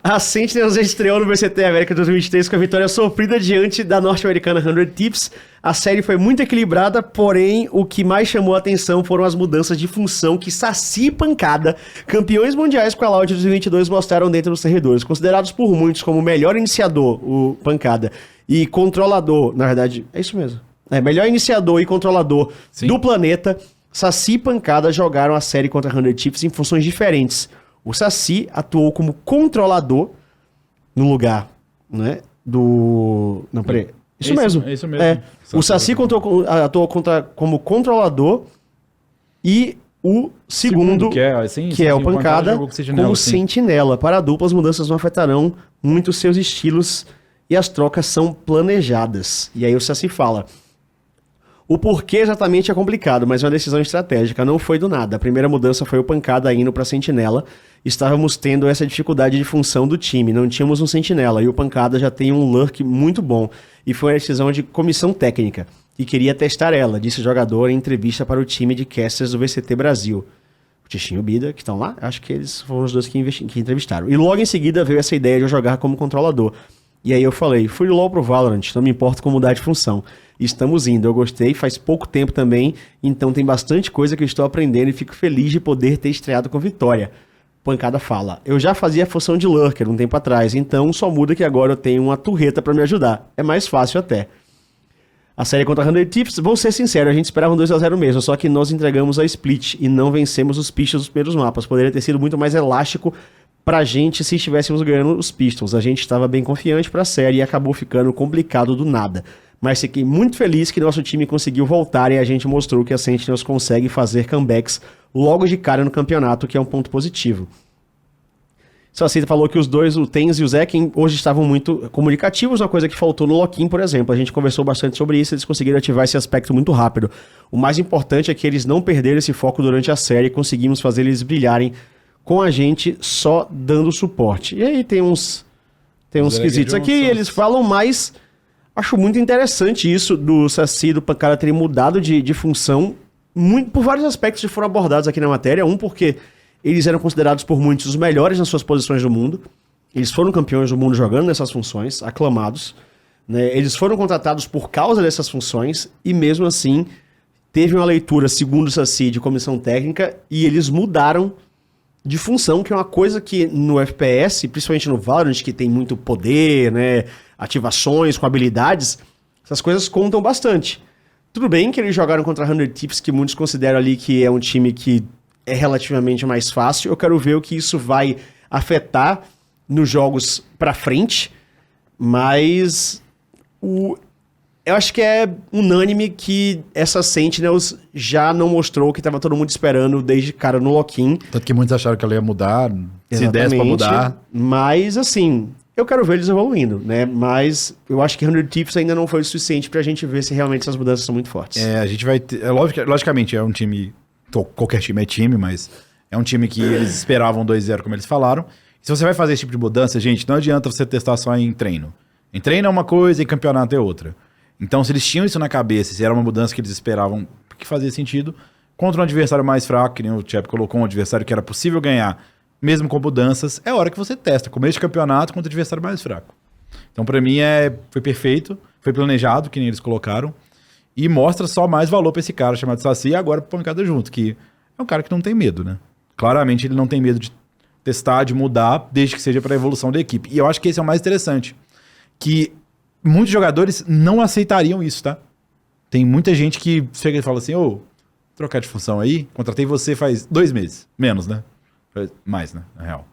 A Sentinels estreou no VCT América 2023 com a vitória sofrida diante da norte-americana 100 Thieves. A série foi muito equilibrada, porém o que mais chamou a atenção foram as mudanças de função que Saci e Pancada, campeões mundiais com a Loud 2022, mostraram dentro dos servidores. Considerados por muitos como o melhor iniciador, o Pancada, e controlador, na verdade, é isso mesmo. Melhor iniciador e controlador do planeta, Saci e Pancada jogaram a série contra a 100 Thieves em funções diferentes. O Saci atuou como controlador no lugar, né, do... Não, peraí. Isso mesmo. É isso mesmo. O Saci atuou como controlador e o segundo que é o Pancada, como sentinela. Para a dupla, as mudanças não afetarão muito seus estilos e as trocas são planejadas. E aí o Saci fala... O porquê exatamente é complicado, mas é uma decisão estratégica, não foi do nada. A primeira mudança foi o Pancada indo pra Sentinela. Estávamos tendo essa dificuldade de função do time, não tínhamos um Sentinela, e o Pancada já tem um lurk muito bom. E foi uma decisão de comissão técnica, e queria testar ela, disse o jogador em entrevista para o time de casters do VCT Brasil. O Tichinho e o Bida, que estão lá, acho que eles foram os dois que entrevistaram. E logo em seguida veio essa ideia de eu jogar como controlador. E aí eu falei, fui LOL pro Valorant, não me importo com mudar de função. Estamos indo, eu gostei, faz pouco tempo também, então tem bastante coisa que eu estou aprendendo e fico feliz de poder ter estreado com vitória. Pancada fala, eu já fazia a função de Lurker um tempo atrás, então só muda que agora eu tenho uma turreta pra me ajudar. É mais fácil até. A série contra a 100 Thieves, vou ser sincero, a gente esperava um 2-0 mesmo, só que nós entregamos a split e não vencemos os Pistons dos primeiros mapas. Poderia ter sido muito mais elástico pra gente se estivéssemos ganhando os Pistons. A gente estava bem confiante pra série e acabou ficando complicado do nada. Mas fiquei muito feliz que nosso time conseguiu voltar e a gente mostrou que a Sentinels consegue fazer comebacks logo de cara no campeonato, que é um ponto positivo. Saci falou que os dois, o Tens e o Zekin, hoje estavam muito comunicativos, uma coisa que faltou no Lock-in, por exemplo. A gente conversou bastante sobre isso, eles conseguiram ativar esse aspecto muito rápido. O mais importante é que eles não perderam esse foco durante a série e conseguimos fazer eles brilharem com a gente só dando suporte. E aí tem uns quesitos aqui, eles falam mais... Acho muito interessante isso do Saci e do Pancada terem mudado de função por vários aspectos que foram abordados aqui na matéria. Um, porque eles eram considerados por muitos os melhores nas suas posições do mundo. Eles foram campeões do mundo jogando nessas funções, aclamados. Né? Eles foram contratados por causa dessas funções e mesmo assim teve uma leitura, segundo o Saci, de comissão técnica e eles mudaram de função, que é uma coisa que no FPS, principalmente no Valorant, que tem muito poder, né, ativações com habilidades, essas coisas contam bastante. Tudo bem que eles jogaram contra a 100 Thieves, que muitos consideram ali que é um time que é relativamente mais fácil. Eu quero ver o que isso vai afetar nos jogos pra frente, mas eu acho que é unânime que essa Sentinels já não mostrou o que estava todo mundo esperando desde cara no Lock-in. Tanto que muitos acharam que ela ia mudar, se desse pra mudar. Mas, assim, eu quero ver eles evoluindo, né? Mas eu acho que 100 Thieves ainda não foi o suficiente pra gente ver se realmente essas mudanças são muito fortes. A gente vai ter... Logicamente, é um time... Qualquer time é time, mas é um time que eles esperavam 2-0, como eles falaram. E se você vai fazer esse tipo de mudança, gente, não adianta você testar só em treino. Em treino é uma coisa e em campeonato é outra. Então, se eles tinham isso na cabeça, se era uma mudança que eles esperavam que fazia sentido, contra um adversário mais fraco, que nem o Chap colocou, um adversário que era possível ganhar, mesmo com mudanças, é hora que você testa. Começo de campeonato contra um adversário mais fraco. Então, pra mim, foi perfeito, foi planejado, que nem eles colocaram, e mostra só mais valor pra esse cara chamado Saci e agora pro Pancada junto, que é um cara que não tem medo, né? Claramente, ele não tem medo de testar, de mudar, desde que seja pra evolução da equipe. E eu acho que esse é o mais interessante, que muitos jogadores não aceitariam isso, tá? Tem muita gente que chega e fala assim, trocar de função aí, contratei você faz 2 meses. Menos, né? Mais, né? Na real.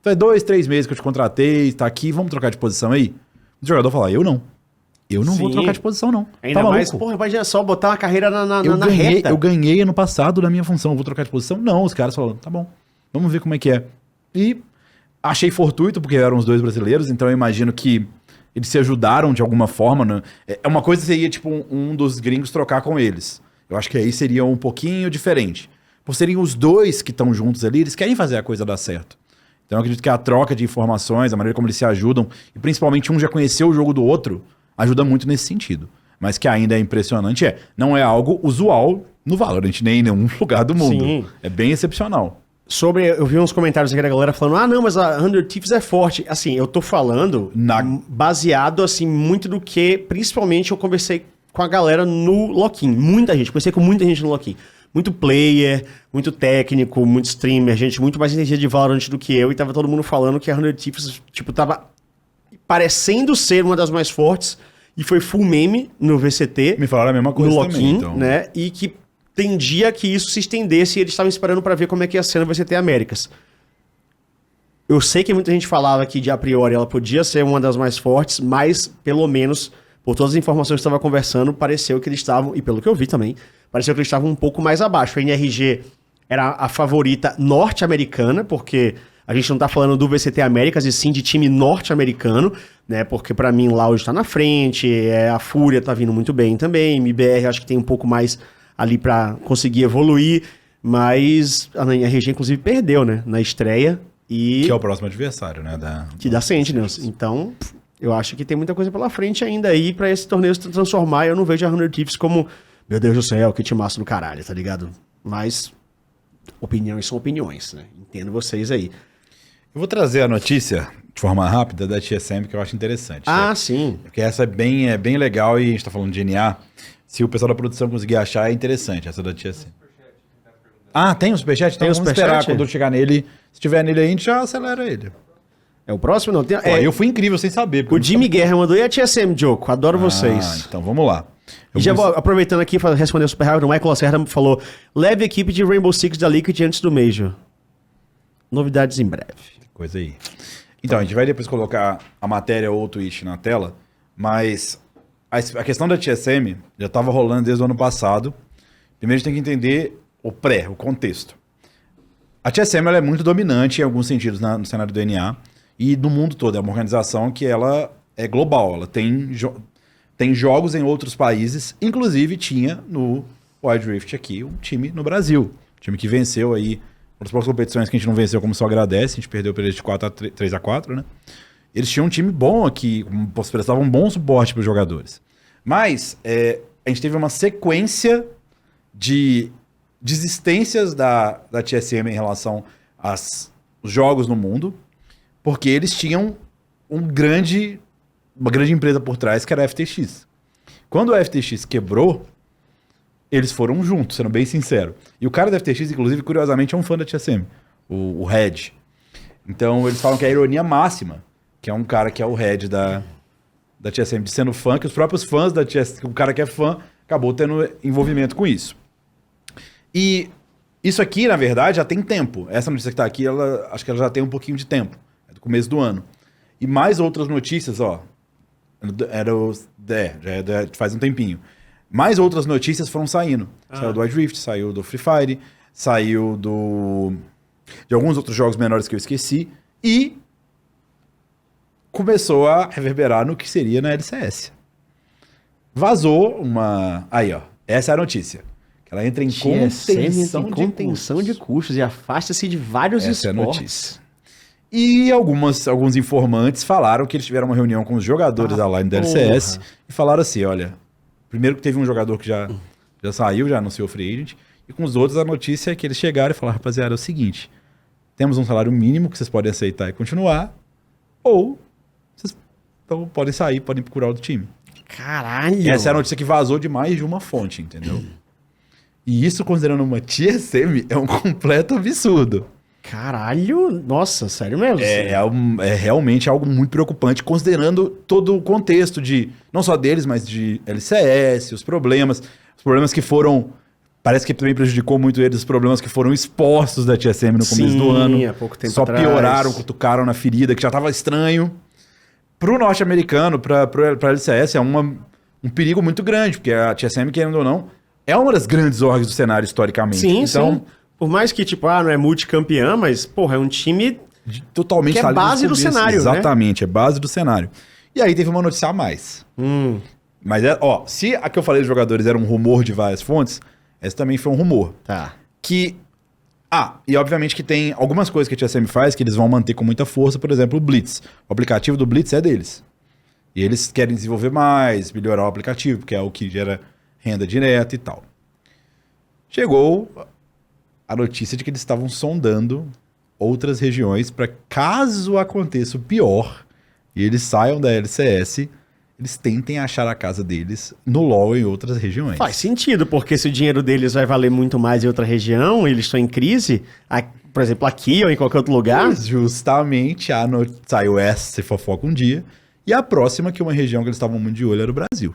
Faz 2, 3 meses que eu te contratei, tá aqui, vamos trocar de posição aí? O jogador fala, eu não. Eu não vou trocar de posição, não. Ainda tá mais, imagina só botar uma carreira na reta. Eu ganhei ano passado na minha função, eu vou trocar de posição? Não, os caras falaram, tá bom, vamos ver como é que é. E achei fortuito, porque eram os 2 brasileiros, então eu imagino que eles se ajudaram de alguma forma, né? É uma coisa seria, tipo, um dos gringos trocar com eles. Eu acho que aí seria um pouquinho diferente. Por serem os 2 que estão juntos ali, eles querem fazer a coisa dar certo. Então eu acredito que a troca de informações, a maneira como eles se ajudam, e principalmente um já conheceu o jogo do outro, ajuda muito nesse sentido. Mas que ainda é impressionante, não é algo usual no Valorant, nem em nenhum lugar do mundo. Sim. É bem excepcional. eu vi uns comentários aqui da galera falando, não, mas a 100 Thieves é forte. Assim, eu tô falando baseado, assim, muito do que, principalmente, eu conversei com a galera no Lock-in. Muita gente, conversei com muita gente no Lock-in. Muito player, muito técnico, muito streamer, gente muito mais energia de Valorant do que eu, e tava todo mundo falando que a 100 Thieves, tipo, tava parecendo ser uma das mais fortes, e foi full meme no VCT. Me falaram a mesma coisa no também, Lock-in, então. né? E que tendia que isso se estendesse e eles estavam esperando para ver como é que ia ser no VCT Américas. Eu sei que muita gente falava que, de a priori, ela podia ser uma das mais fortes, mas, pelo menos, por todas as informações que eu estava conversando, pareceu que eles estavam, e pelo que eu vi também, pareceu que eles estavam um pouco mais abaixo. A NRG era a favorita norte-americana, porque a gente não tá falando do VCT Américas, e sim de time norte-americano, né? Porque para mim, Loud tá na frente, a Fúria tá vindo muito bem também, MBR acho que tem um pouco mais ali para conseguir evoluir, mas a NRG inclusive perdeu, né, na estreia. Que é o próximo adversário, né? Da Sentinels. Então, eu acho que tem muita coisa pela frente ainda aí para esse torneio se transformar. Eu não vejo a 100 Thieves como, meu Deus do céu, que timaço do caralho, tá ligado? Mas opiniões são opiniões, né? Entendo vocês aí. Eu vou trazer a notícia de forma rápida da TSM, que eu acho interessante. Sim. Porque essa é bem legal e a gente tá falando de NA. Se o pessoal da produção conseguir achar, é interessante essa da TSM. Tem um superchat? Então vamos esperar quando eu chegar nele. Se tiver nele aí, a gente já acelera ele. É o próximo? Não tem. Eu fui incrível sem saber. O Jimmy Guerra mandou, e a TSM, Joko? Adoro vocês. Então vamos lá. Já vou aproveitando aqui para responder o super rápido. O Michael Lacerda falou: leve a equipe de Rainbow Six da Liquid antes do Major. Novidades em breve. Coisa aí. Então, a gente vai depois colocar a matéria ou o tweet na tela, mas a questão da TSM já estava rolando desde o ano passado. Primeiro a gente tem que entender o contexto. A TSM ela é muito dominante em alguns sentidos no cenário do NA e no mundo todo. É uma organização que ela é global. Ela tem jogos em outros países. Inclusive tinha no Wild Rift aqui um time no Brasil. Um time que venceu aí as próximas competições que a gente não venceu, como só agradece. A gente perdeu para eles de 3-4, né? Eles tinham um time bom aqui, prestavam um bom suporte para os jogadores. Mas a gente teve uma sequência de desistências da TSM em relação aos jogos no mundo, porque eles tinham uma grande empresa por trás, que era a FTX. Quando a FTX quebrou, eles foram juntos, sendo bem sincero. E o cara da FTX, inclusive, curiosamente, é um fã da TSM, o Red. Então, eles falam que é a ironia máxima, que é um cara que é o Red da TSM, de sendo fã, que os próprios fãs da TSM, o cara que é fã, acabou tendo envolvimento com isso. E isso aqui, na verdade, já tem tempo. Essa notícia que está aqui, acho que ela já tem um pouquinho de tempo. É do começo do ano. E mais outras notícias, já faz um tempinho. Mais outras notícias foram saindo. Saiu do Wild Rift, saiu do Free Fire, saiu de alguns outros jogos menores que eu esqueci. E começou a reverberar no que seria na LCS. Vazou uma... Aí, essa é a notícia. Ela entra em contenção de custos e afasta-se de vários esportes. Essa é a notícia. E alguns informantes falaram que eles tiveram uma reunião com os jogadores da line da LCS e falaram assim, olha, primeiro que teve um jogador que já saiu, já anunciou o free agent, e com os outros a notícia é que eles chegaram e falaram, rapaziada, é o seguinte, temos um salário mínimo que vocês podem aceitar e continuar, ou vocês podem sair, podem procurar outro time. Caralho! Essa é a notícia que vazou de mais de uma fonte, entendeu? E isso, considerando uma TSM, é um completo absurdo. Caralho! Nossa, sério mesmo? É realmente algo muito preocupante, considerando todo o contexto de, não só deles, mas de LCS, os problemas que foram, parece que também prejudicou muito eles, os problemas que foram expostos da TSM no começo do ano. Há pouco tempo só atrás. Pioraram, cutucaram na ferida, que já estava estranho. Pro norte-americano, pra LCS, é um perigo muito grande, porque a TSM, querendo ou não, é uma das grandes orgs do cenário historicamente. Sim, então, por mais que, não é multicampeão, mas, porra, é um time totalmente que é base do cenário, exatamente, é base do cenário. E aí teve uma notícia a mais. Mas, se a que eu falei dos jogadores era um rumor de várias fontes, essa também foi um rumor. Tá. E obviamente que tem algumas coisas que a TSM faz que eles vão manter com muita força, por exemplo, o Blitz. O aplicativo do Blitz é deles. E eles querem desenvolver mais, melhorar o aplicativo, porque é o que gera renda direta e tal. Chegou a notícia de que eles estavam sondando outras regiões para caso aconteça o pior e eles saiam da LCS, eles tentem achar a casa deles no LoL em outras regiões. Faz sentido, porque se o dinheiro deles vai valer muito mais em outra região, eles estão em crise, por exemplo, aqui ou em qualquer outro lugar. Mas justamente saiu essa fofoca um dia, e a próxima, que é uma região que eles estavam muito de olho, era o Brasil.